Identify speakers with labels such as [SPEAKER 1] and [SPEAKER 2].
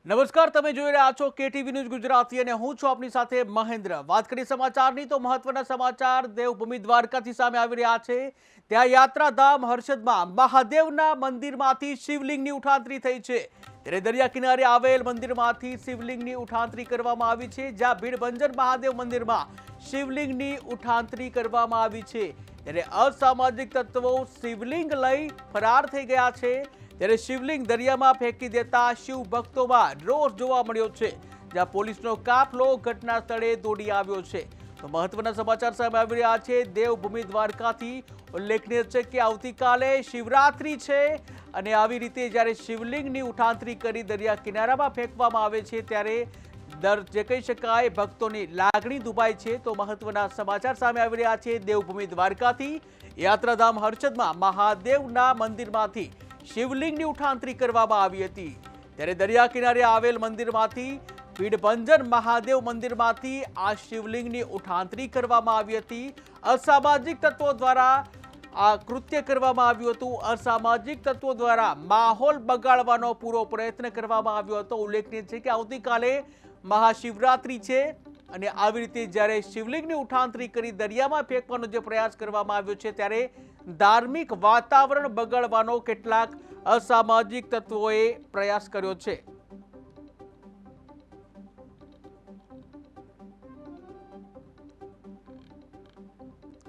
[SPEAKER 1] નમસ્કાર, તમે જોઈ રહ્યા છો કેટીવી ન્યૂઝ ગુજરાતી અને હું છું આપની સાથે મહેન્દ્ર। વાત કરીએ સમાચારની તો મહત્વના સમાચાર દેવભૂમિ દ્વારકાથી સામે આવી રહ્યા છે। ત્યાં યાત્રાધામ હર્ષદમાં મહાદેવના મંદિરમાંથી શિવલિંગની ઉઠાંતરી થઈ છે। ત્યારે દરિયા કિનારે આવેલ મંદિરમાંથી શિવલિંગની ઉઠાંતરી કરવામાં આવી છે। જ્યાં ભીડભંજન મહાદેવ મંદિરમાં શિવલિંગની ઉઠાંતરી કરવામાં આવી છે। ત્યારે અસામાજિક તત્વો શિવલિંગ લઈ ફરાર થઈ ગયા છે। ત્યારે શિવલિંગ દરિયામાં ફેંકી દેતા શિવ ભક્તોમાં રોષ જોવા મળ્યો છે। જ્યાં પોલીસનો કાફલો ઘટના સ્થળે દોડી આવ્યો છે। તો મહત્વના સમાચાર સામે આવી રહ્યા છે દેવભૂમિ દ્વારકાથી। ઉલ્લેખનીય છે કે આવતીકાલે શિવરાત્રી છે અને આવી રીતે જ્યારે શિવલિંગની ઉઠાંતરી કરી દરિયા કિનારામાં ફેંકવામાં આવે છે ત્યારે જે કહી શકાય ભક્તોની લાગણી દુભાય છે। તો મહત્વના સમાચાર સામે આવી રહ્યા છે દેવભૂમિ દ્વારકાથી। યાત્રાધામ હર્ષદમાં મહાદેવના મંદિરમાંથી શિવલિંગની ઉઠાંતરી કરવામાં આવી હતી। ત્યારે દરિયા કિનારે આવેલ મંદિરમાંથી ભીડભંજન મહાદેવ મંદિરમાંથી આ શિવલિંગની ઉઠાંતરી કરવામાં આવી હતી। અસામાજિક તત્વો દ્વારા આ કૃત્ય કરવામાં આવ્યું હતું। અસામાજિક તત્વો દ્વારા માહોલ બગાડવાનો પૂરો પ્રયત્ન કરવામાં આવ્યો હતો। ઉલ્લેખનીય છે કે આવતીકાલે મહાશિવરાત્રી છે અને આવી રીતે જ્યારે શિવલિંગની ઉઠાંતરી કરી દરિયામાં ફેંકવાનો જે પ્રયાસ કરવામાં આવ્યો છે ત્યારે ધાર્મિક વાતાવરણ બગાડવાનો કેટલાક અસામાજિક તત્વોએ પ્રયાસ કર્યો છે।